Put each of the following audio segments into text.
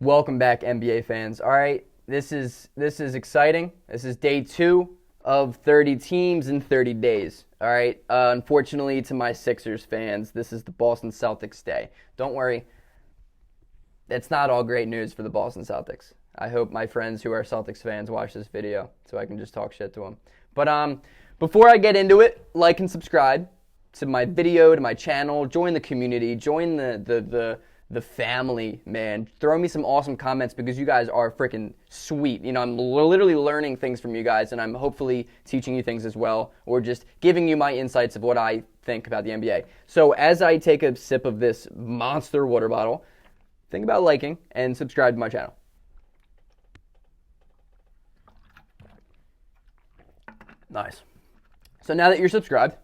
Welcome back, NBA fans. All right, this is exciting. This is day 2 of 30 teams in 30 days. All right. Unfortunately, to my Sixers fans, this is the Boston Celtics day. Don't worry, it's not all great news for the Boston Celtics. I hope my friends who are Celtics fans watch this video so I can just talk shit to them. But before I get into it, like and subscribe to my video, to my channel. Join the community. Join the family, man. Throw me some awesome comments because you guys are freaking sweet. You know, I'm literally learning things from you guys, and I'm hopefully teaching you things as well, or just giving you my insights of what I think about the NBA. So as I take a sip of this monster water bottle, think about liking and subscribe to my channel. Nice. So now that you're subscribed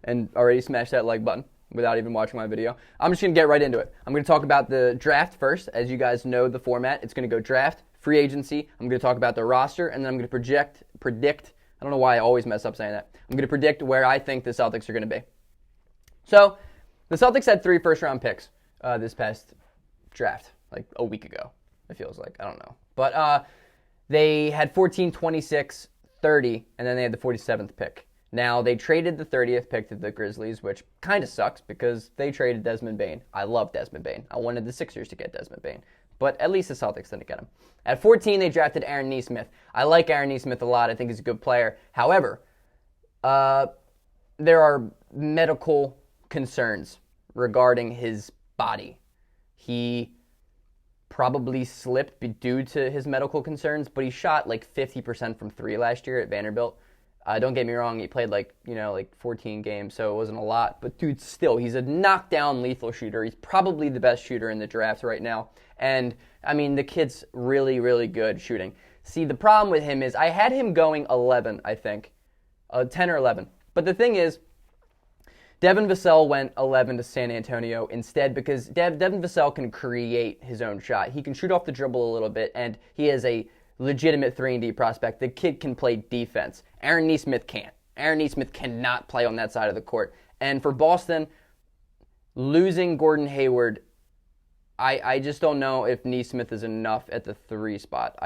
and already smashed that like button, without even watching my video, I'm just going to get right into it. I'm going to talk about the draft first. As you guys know the format, it's going to go draft, free agency. I'm going to talk about the roster, and then I'm going to predict, I don't know why I always mess up saying that. I'm going to predict where I think the Celtics are going to be. So, the Celtics had 3 first-round picks this past draft, like a week ago, it feels like. I don't know. But they had 14, 26, 30, and then they had the 47th pick. Now, they traded the 30th pick to the Grizzlies, which kind of sucks because they traded Desmond Bane. I love Desmond Bane. I wanted the Sixers to get Desmond Bane, but at least the Celtics didn't get him. At 14, they drafted Aaron Nesmith. I like Aaron Nesmith a lot. I think he's a good player. However, there are medical concerns regarding his body. He probably slipped due to his medical concerns, but he shot like 50% from 3 last year at Vanderbilt. Don't get me wrong, he played like 14 games, so it wasn't a lot. But dude, still, he's a knockdown lethal shooter. He's probably the best shooter in the draft right now. And, I mean, the kid's really, really good shooting. See, the problem with him is I had him going 11, I think. 10 or 11. But the thing is, Devin Vassell went 11 to San Antonio instead because Devin Vassell can create his own shot. He can shoot off the dribble a little bit, and he is a legitimate 3-and-D prospect. The kid can play defense. Aaron Nesmith can't. Aaron Nesmith cannot play on that side of the court. And for Boston, losing Gordon Hayward, I just don't know if Nesmith is enough at the 3 spot.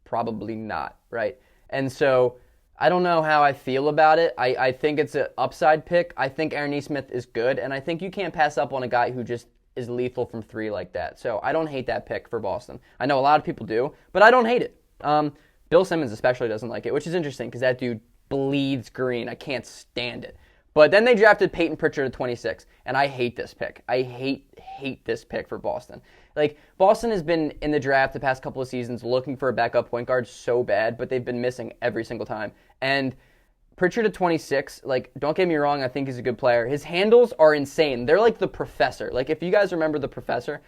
Probably not, right? And so I don't know how I feel about it. I think it's an upside pick. I think Aaron Nesmith is good, and I think you can't pass up on a guy who just is lethal from 3 like that. So I don't hate that pick for Boston. I know a lot of people do, but I don't hate it. Bill Simmons especially doesn't like it, which is interesting because that dude bleeds green. I can't stand it. But then they drafted Payton Pritchard at 26, and I hate this pick. I hate this pick for Boston. Like, Boston has been in the draft the past couple of seasons looking for a backup point guard so bad, but they've been missing every single time. And Pritchard at 26, like, don't get me wrong, I think he's a good player. His handles are insane. They're like the Professor. Like, if you guys remember the Professor,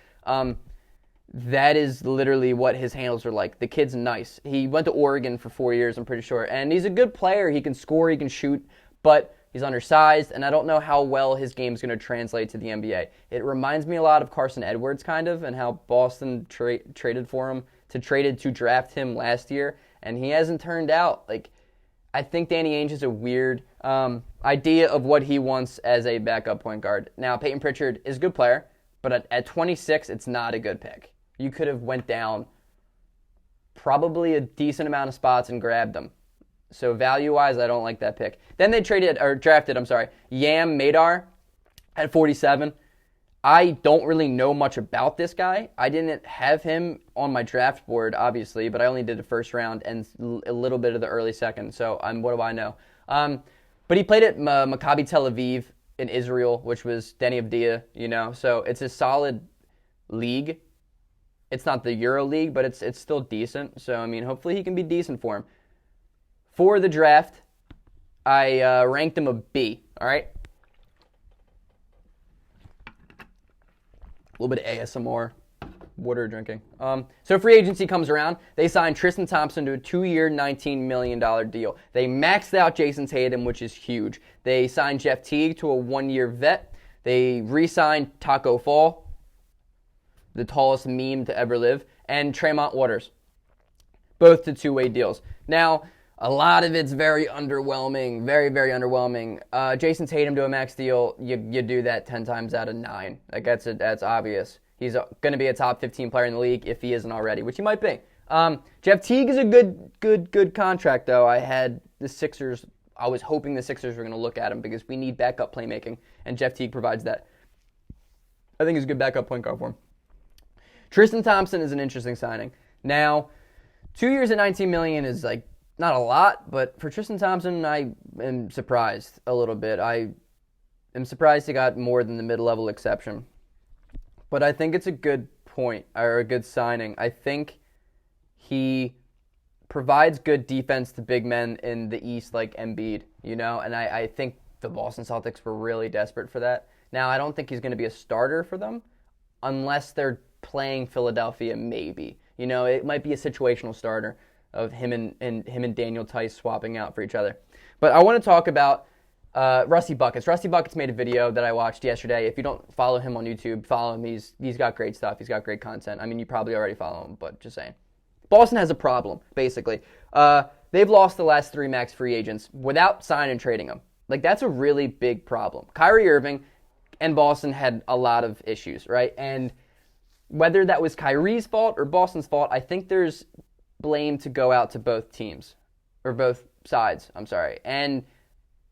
that is literally what his handles are like. The kid's nice. He went to Oregon for 4 years, I'm pretty sure. And he's a good player. He can score, he can shoot, but he's undersized, and I don't know how well his game's going to translate to the NBA. It reminds me a lot of Carson Edwards, kind of, and how Boston traded to draft him last year, and he hasn't turned out. Like, I think Danny Ainge has a weird idea of what he wants as a backup point guard. Now, Payton Pritchard is a good player, but at 26, it's not a good pick. You could have went down probably a decent amount of spots and grabbed them. So value-wise, I don't like that pick. Then they drafted Yam Madar at 47. I don't really know much about this guy. I didn't have him on my draft board, obviously, but I only did the first round and a little bit of the early second. So what do I know? But he played at Maccabi Tel Aviv in Israel, which was Denny Avdia, So it's a solid league. It's not the Euro League, but it's still decent. So, I mean, hopefully he can be decent for him. For the draft, I ranked him a B, all right? A little bit of ASMR, water drinking. So free agency comes around. They signed Tristan Thompson to a 2-year, $19 million deal. They maxed out Jason Tatum, which is huge. They signed Jeff Teague to a 1-year vet. They re-signed Taco Fall, the tallest meme to ever live, and Tremont Waters, both to 2-way deals. Now, a lot of it's very underwhelming, very, very underwhelming. Jason Tatum to a max deal, you do that 10 times out of 9. Like, that's obvious. He's going to be a top 15 player in the league if he isn't already, which he might be. Jeff Teague is a good contract, though. I was hoping the Sixers were going to look at him because we need backup playmaking, and Jeff Teague provides that. I think he's a good backup point guard for him. Tristan Thompson is an interesting signing. Now, 2 years at $19 million is like not a lot, but for Tristan Thompson, I am surprised a little bit. I am surprised he got more than the mid-level exception. But I think it's a good point, or a good signing. I think he provides good defense to big men in the East like Embiid, and I think the Boston Celtics were really desperate for that. Now, I don't think he's going to be a starter for them unless they're playing Philadelphia, maybe. It might be a situational starter of him and Daniel Tice swapping out for each other. But I want to talk about Rusty Buckets. Rusty Buckets made a video that I watched yesterday. If you don't follow him on YouTube, follow him. He's got great stuff. He's got great content. I mean, you probably already follow him, but just saying. Boston has a problem, basically. They've lost the last 3 max free agents without signing and trading them. Like, that's a really big problem. Kyrie Irving and Boston had a lot of issues, right? And whether that was Kyrie's fault or Boston's fault, I think there's blame to go out to both teams, or both sides, I'm sorry. And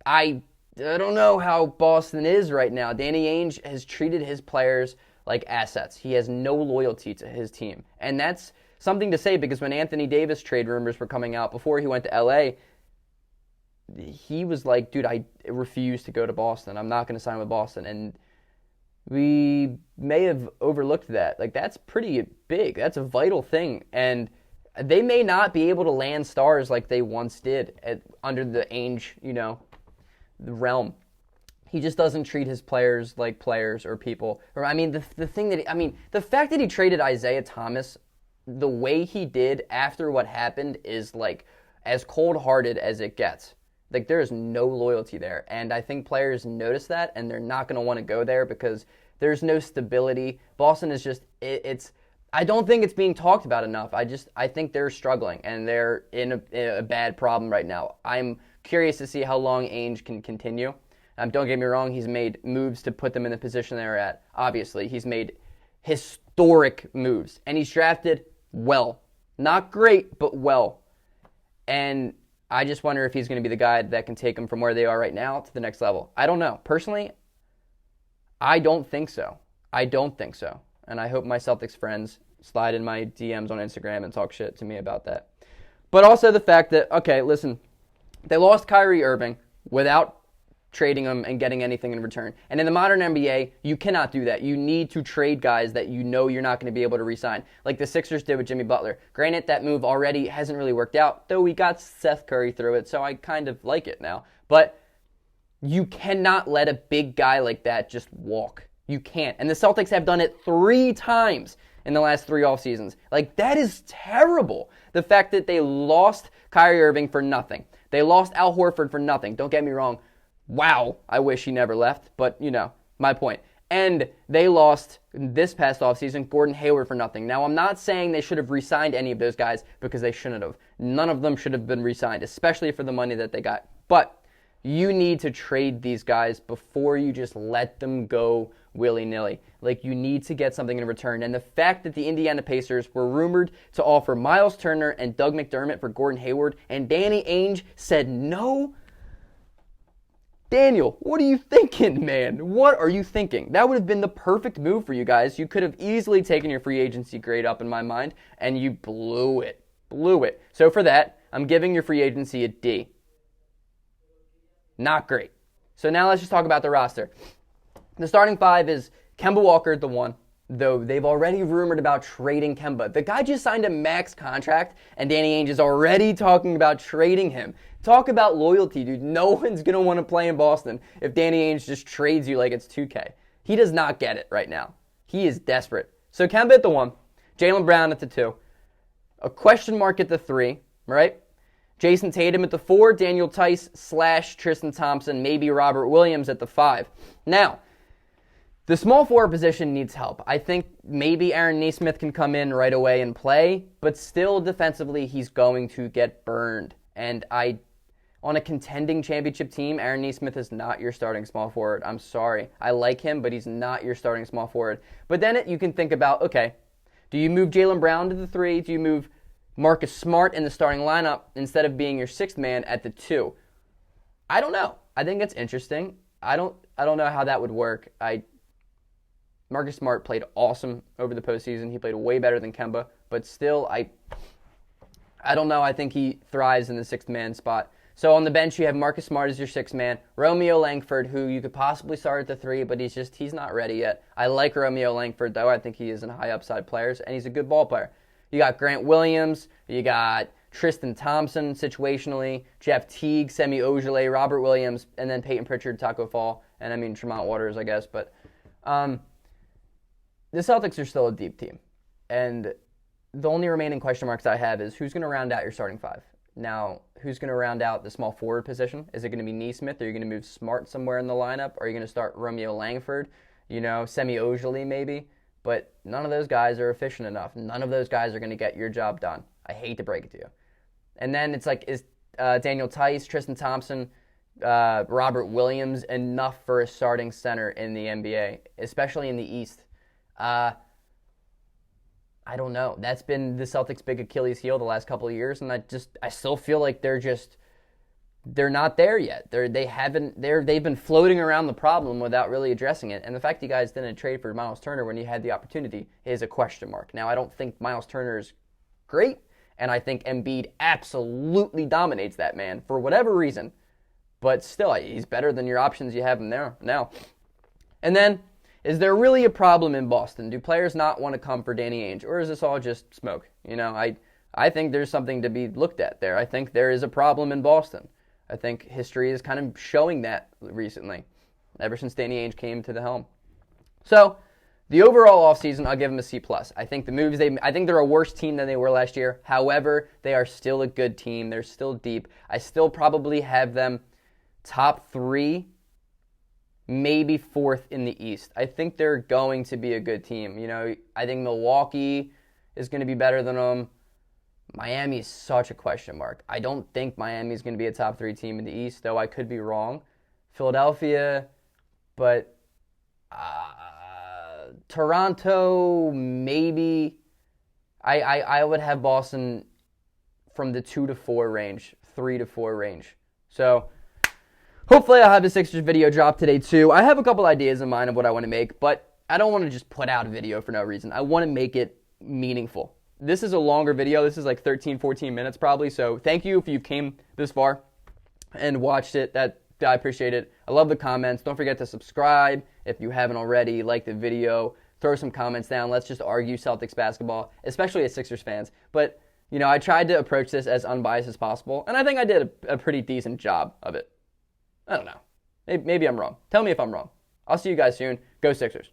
I don't know how Boston is right now. Danny Ainge has treated his players like assets. He has no loyalty to his team. And that's something to say because when Anthony Davis trade rumors were coming out before he went to LA, he was like, dude, I refuse to go to Boston. I'm not going to sign with Boston. And we may have overlooked that. Like, that's pretty big. That's a vital thing. And they may not be able to land stars like they once did under the Ainge, the realm. He just doesn't treat his players like players or people. Or the fact that he traded Isaiah Thomas the way he did after what happened is like as cold-hearted as it gets. Like, there is no loyalty there. And I think players notice that, and they're not going to want to go there because there's no stability. Boston is just, I don't think it's being talked about enough. I think they're struggling, and they're in a bad problem right now. I'm curious to see how long Ainge can continue. Don't get me wrong, he's made moves to put them in the position they're at. Obviously, he's made historic moves, and he's drafted well. Not great, but well. And I just wonder if he's going to be the guy that can take them from where they are right now to the next level. I don't know. Personally, I don't think so. And I hope my Celtics friends slide in my DMs on Instagram and talk shit to me about that. But also the fact that, okay, listen, they lost Kyrie Irving without trading him and getting anything in return. And in the modern NBA, you cannot do that. You need to trade guys that you know you're not going to be able to re-sign, like the Sixers did with Jimmy Butler. Granted, that move already hasn't really worked out, though we got Seth Curry through it, so I kind of like it now. But you cannot let a big guy like that just walk. You can't. And the Celtics have done it 3 times in the last 3 off seasons. Like, that is terrible. The fact that they lost Kyrie Irving for nothing. They lost Al Horford for nothing. Don't get me wrong. Wow, I wish he never left, but, my point. And they lost this past offseason Gordon Hayward for nothing. Now, I'm not saying they should have re-signed any of those guys because they shouldn't have. None of them should have been re-signed, especially for the money that they got. But you need to trade these guys before you just let them go willy-nilly. Like, you need to get something in return. And the fact that the Indiana Pacers were rumored to offer Miles Turner and Doug McDermott for Gordon Hayward, and Danny Ainge said no. Daniel, what are you thinking, man? What are you thinking? That would have been the perfect move for you guys. You could have easily taken your free agency grade up in my mind, and you blew it. So for that, I'm giving your free agency a D. Not great. So now let's just talk about the roster. The starting 5 is Kemba Walker at the 1, though they've already rumored about trading Kemba. The guy just signed a max contract, and Danny Ainge is already talking about trading him. Talk about loyalty, dude. No one's going to want to play in Boston if Danny Ainge just trades you like it's 2K. He does not get it right now. He is desperate. So Kemba at the 1, Jaylen Brown at the 2, a question mark at the 3, right? Jason Tatum at the 4, Daniel Tice / Tristan Thompson, maybe Robert Williams at the 5. Now, the small forward position needs help. I think maybe Aaron Nesmith can come in right away and play, but still defensively he's going to get burned. And I On a contending championship team, Aaron Nesmith is not your starting small forward. I'm sorry. I like him, but he's not your starting small forward. But then you can think about, okay, do you move Jaylen Brown to the 3? Do you move Marcus Smart in the starting lineup instead of being your 6th man at the 2? I don't know. I think it's interesting. I don't know how that would work. Marcus Smart played awesome over the postseason. He played way better than Kemba, but still, I don't know. I think he thrives in the 6th man spot. So on the bench, you have Marcus Smart as your 6th man, Romeo Langford, who you could possibly start at the 3, but he's not ready yet. I like Romeo Langford, though. I think he is a high upside player, and he's a good ball player. You got Grant Williams, you got Tristan Thompson situationally, Jeff Teague, Semi Ojeleye, Robert Williams, and then Payton Pritchard, Taco Fall, and Tremont Waters, I guess. But the Celtics are still a deep team, and the only remaining question marks I have is who's going to round out your starting 5? Now, who's going to round out the small forward position? Is it going to be Nesmith? Are you going to move Smart somewhere in the lineup? Are you going to start Romeo Langford? Semi Ojeleye maybe? But none of those guys are efficient enough. None of those guys are going to get your job done. I hate to break it to you. And then it's like, is Daniel Tice, Tristan Thompson, Robert Williams enough for a starting center in the NBA, especially in the East? I don't know. That's been the Celtics' big Achilles heel the last couple of years, and I still feel like they're not there yet. They've been floating around the problem without really addressing it. And the fact you guys didn't trade for Miles Turner when you had the opportunity is a question mark. Now, I don't think Miles Turner is great, and I think Embiid absolutely dominates that man for whatever reason. But still, he's better than your options you have in there now. And then, is there really a problem in Boston? Do players not want to come for Danny Ainge, or is this all just smoke? I think there's something to be looked at there. I think there is a problem in Boston. I think history is kind of showing that recently, ever since Danny Ainge came to the helm. So, the overall offseason, I'll give them a C+. I think I think they're a worse team than they were last year. However, they are still a good team. They're still deep. I still probably have them top 3, maybe 4th in the East. I think they're going to be a good team. I think Milwaukee is going to be better than them. Miami is such a question mark. I don't think Miami is going to be a top 3 team in the East, though I could be wrong. Philadelphia, but Toronto, maybe. I would have Boston from the 2 to 4 range, 3 to 4 range. So hopefully I'll have the Sixers video drop today too. I have a couple ideas in mind of what I want to make, but I don't want to just put out a video for no reason. I want to make it meaningful. This is a longer video. This is like 13, 14 minutes probably. So thank you if you came this far and watched it. I appreciate it. I love the comments. Don't forget to subscribe if you haven't already. Like the video. Throw some comments down. Let's just argue Celtics basketball, especially as Sixers fans. But, I tried to approach this as unbiased as possible, and I think I did a pretty decent job of it. I don't know. Maybe I'm wrong. Tell me if I'm wrong. I'll see you guys soon. Go Sixers.